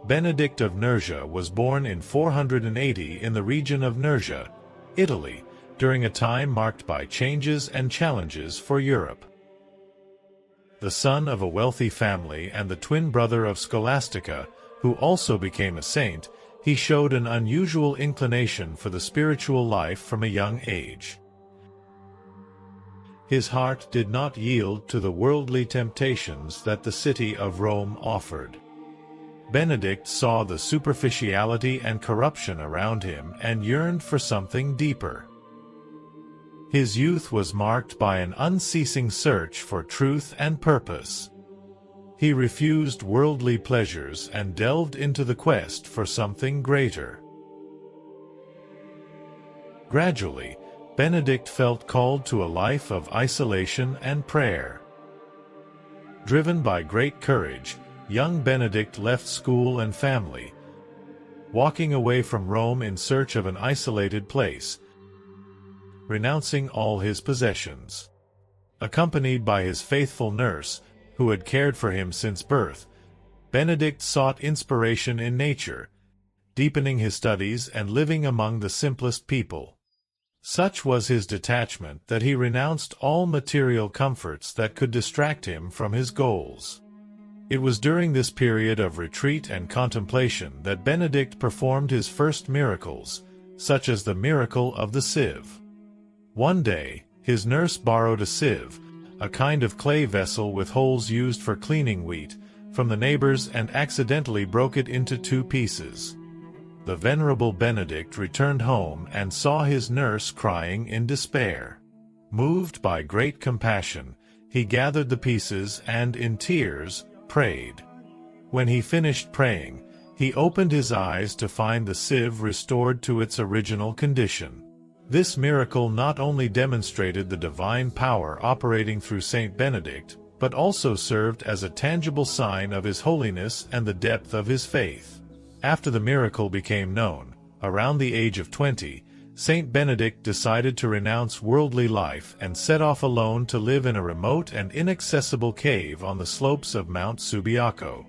Benedict of Nursia was born in 480 in the region of Nursia, Italy, during a time marked by changes and challenges for Europe. The son of a wealthy family and the twin brother of Scholastica, who also became a saint, he showed an unusual inclination for the spiritual life from a young age. His heart did not yield to the worldly temptations that the city of Rome offered. Benedict saw the superficiality and corruption around him and yearned for something deeper. His youth was marked by an unceasing search for truth and purpose. He refused worldly pleasures and delved into the quest for something greater. Gradually, Benedict felt called to a life of isolation and prayer. Driven by great courage, young Benedict left school and family, walking away from Rome in search of an isolated place, renouncing all his possessions. Accompanied by his faithful nurse, who had cared for him since birth, Benedict sought inspiration in nature, deepening his studies and living among the simplest people. Such was his detachment that he renounced all material comforts that could distract him from his goals. It was during this period of retreat and contemplation that Benedict performed his first miracles, such as the miracle of the sieve. One day, his nurse borrowed a sieve, a kind of clay vessel with holes used for cleaning wheat, from the neighbors and accidentally broke it into 2 pieces. The venerable Benedict returned home and saw his nurse crying in despair. Moved by great compassion, he gathered the pieces and, in tears, prayed. When he finished praying, he opened his eyes to find the sieve restored to its original condition. This miracle not only demonstrated the divine power operating through Saint Benedict, but also served as a tangible sign of his holiness and the depth of his faith. After the miracle became known, around the age of 20, Saint Benedict decided to renounce worldly life and set off alone to live in a remote and inaccessible cave on the slopes of Mount Subiaco.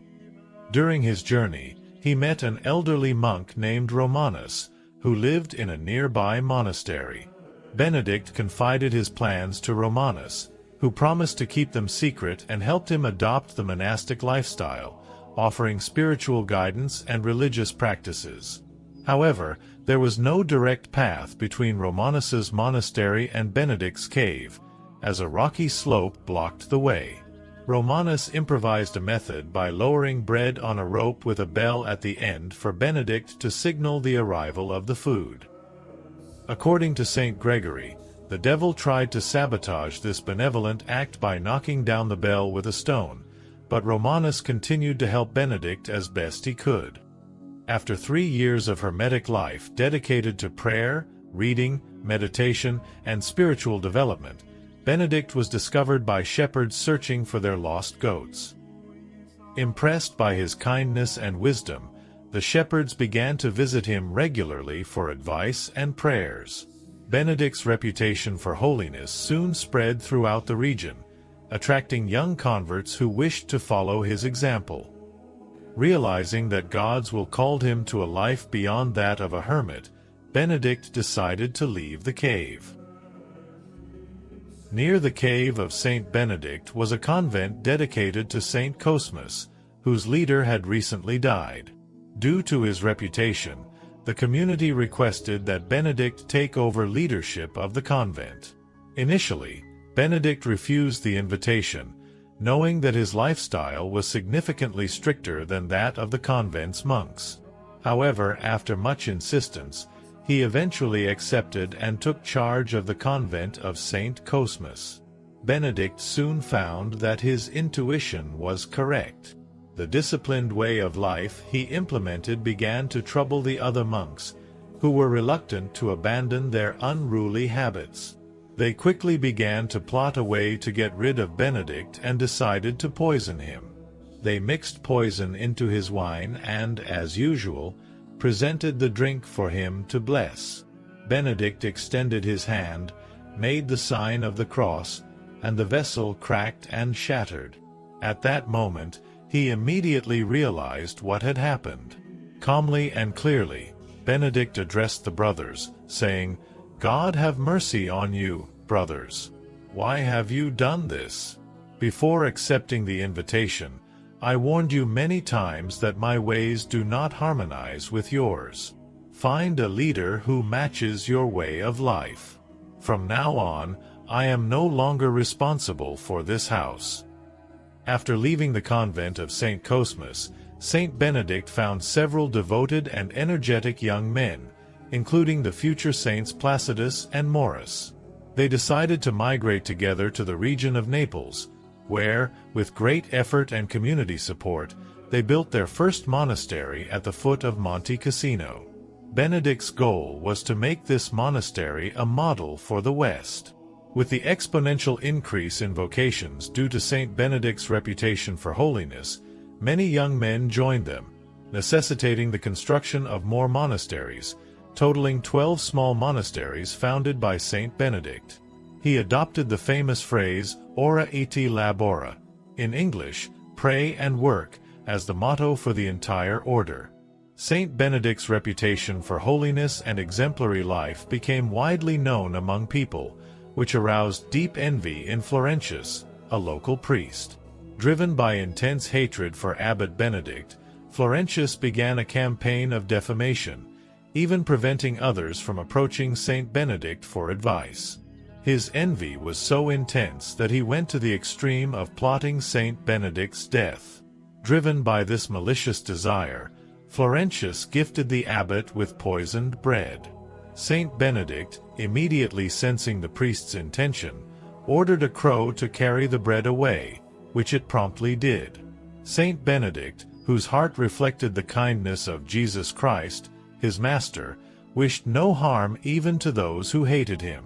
During his journey, he met an elderly monk named Romanus, who lived in a nearby monastery. Benedict confided his plans to Romanus, who promised to keep them secret and helped him adopt the monastic lifestyle, offering spiritual guidance and religious practices. However, there was no direct path between Romanus's monastery and Benedict's cave, as a rocky slope blocked the way. Romanus improvised a method by lowering bread on a rope with a bell at the end for Benedict to signal the arrival of the food. According to Saint Gregory, the devil tried to sabotage this benevolent act by knocking down the bell with a stone, but Romanus continued to help Benedict as best he could. After 3 years of hermetic life dedicated to prayer, reading, meditation, and spiritual development, Benedict was discovered by shepherds searching for their lost goats. Impressed by his kindness and wisdom, the shepherds began to visit him regularly for advice and prayers. Benedict's reputation for holiness soon spread throughout the region, attracting young converts who wished to follow his example. Realizing that God's will called him to a life beyond that of a hermit, Benedict decided to leave the cave. Near the cave of Saint Benedict was a convent dedicated to Saint Cosmas, whose leader had recently died. Due to his reputation, the community requested that Benedict take over leadership of the convent. Initially, Benedict refused the invitation, knowing that his lifestyle was significantly stricter than that of the convent's monks. However, after much insistence, he eventually accepted and took charge of the convent of Saint Cosmas. Benedict soon found that his intuition was correct. The disciplined way of life he implemented began to trouble the other monks, who were reluctant to abandon their unruly habits. They quickly began to plot a way to get rid of Benedict and decided to poison him. They mixed poison into his wine and, as usual, presented the drink for him to bless. Benedict extended his hand, made the sign of the cross, and the vessel cracked and shattered. At that moment, He immediately realized what had happened. Calmly and clearly, Benedict addressed the brothers, saying, "God have mercy on you, brothers. Why have you done this? Before accepting the invitation, I warned you many times that my ways do not harmonize with yours. Find a leader who matches your way of life. From now on, I am no longer responsible for this house." After leaving the convent of St. Cosmas, Saint Benedict found several devoted and energetic young men, including the future saints Placidus and Maurus. They decided to migrate together to the region of Naples, where, with great effort and community support, they built their first monastery at the foot of Monte Cassino. Benedict's goal was to make this monastery a model for the West. With the exponential increase in vocations due to Saint Benedict's reputation for holiness, many young men joined them, necessitating the construction of more monasteries, totaling 12 small monasteries founded by Saint Benedict. He adopted the famous phrase, ora et labora, in English, pray and work, as the motto for the entire order. Saint Benedict's reputation for holiness and exemplary life became widely known among people, which aroused deep envy in Florentius, a local priest. Driven by intense hatred for Abbot Benedict, Florentius began a campaign of defamation, even preventing others from approaching Saint Benedict for advice. His envy was so intense that he went to the extreme of plotting Saint Benedict's death. Driven by this malicious desire, Florentius gifted the abbot with poisoned bread. Saint Benedict, immediately sensing the priest's intention, ordered a crow to carry the bread away, which it promptly did. Saint Benedict, whose heart reflected the kindness of Jesus Christ, his master, wished no harm even to those who hated him.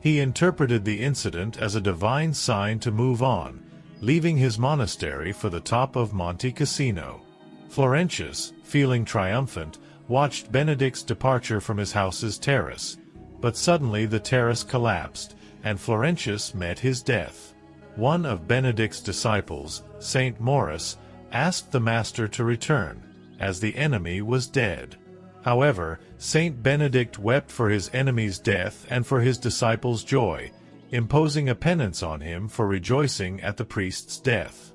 He interpreted the incident as a divine sign to move on, leaving his monastery for the top of Monte Cassino. Florentius, feeling triumphant, watched Benedict's departure from his house's terrace, but suddenly the terrace collapsed, and Florentius met his death. One of Benedict's disciples, Saint Maurus, asked the master to return, as the enemy was dead. However, Saint Benedict wept for his enemy's death and for his disciples' joy, imposing a penance on him for rejoicing at the priest's death.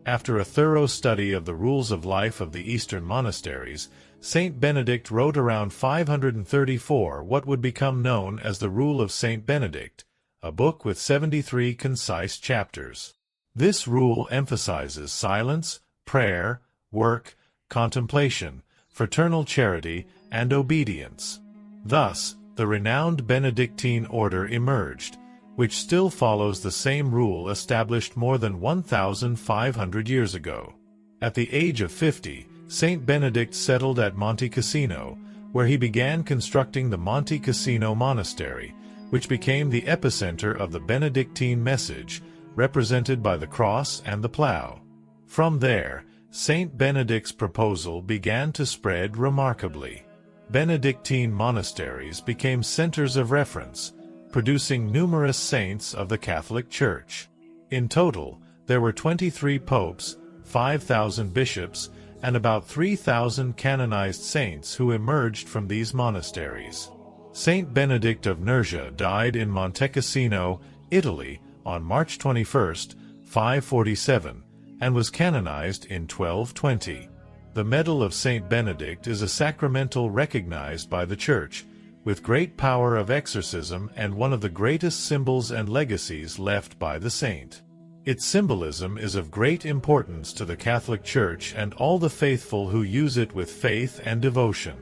After a thorough study of the rules of life of the Eastern monasteries, Saint Benedict wrote around 534 what would become known as the Rule of Saint Benedict, a book with 73 concise chapters. This rule emphasizes silence, prayer, work, contemplation, fraternal charity, and obedience. Thus, the renowned Benedictine order emerged, which still follows the same rule established more than 1,500 years ago. At the age of 50, Saint Benedict settled at Monte Cassino, where he began constructing the Monte Cassino Monastery, which became the epicenter of the Benedictine message, represented by the cross and the plough. From there, Saint Benedict's proposal began to spread remarkably. Benedictine monasteries became centers of reference, producing numerous saints of the Catholic Church. In total, there were 23 popes, 5,000 bishops, and about 3,000 canonized saints who emerged from these monasteries. Saint Benedict of Nursia died in Monte Cassino, Italy, on March 21, 547, and was canonized in 1220. The Medal of Saint Benedict is a sacramental recognized by the Church, with great power of exorcism and one of the greatest symbols and legacies left by the saint. Its symbolism is of great importance to the Catholic Church and all the faithful who use it with faith and devotion.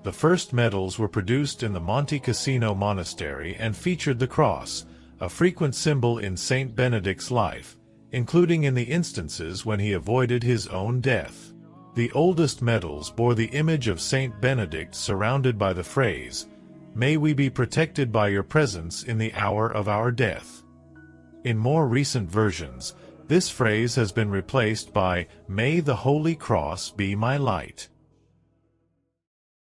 The first medals were produced in the Monte Cassino Monastery and featured the cross, a frequent symbol in Saint Benedict's life, including in the instances when he avoided his own death. The oldest medals bore the image of Saint Benedict surrounded by the phrase, "May we be protected by your presence in the hour of our death." In more recent versions, this phrase has been replaced by, "May the Holy Cross be my light."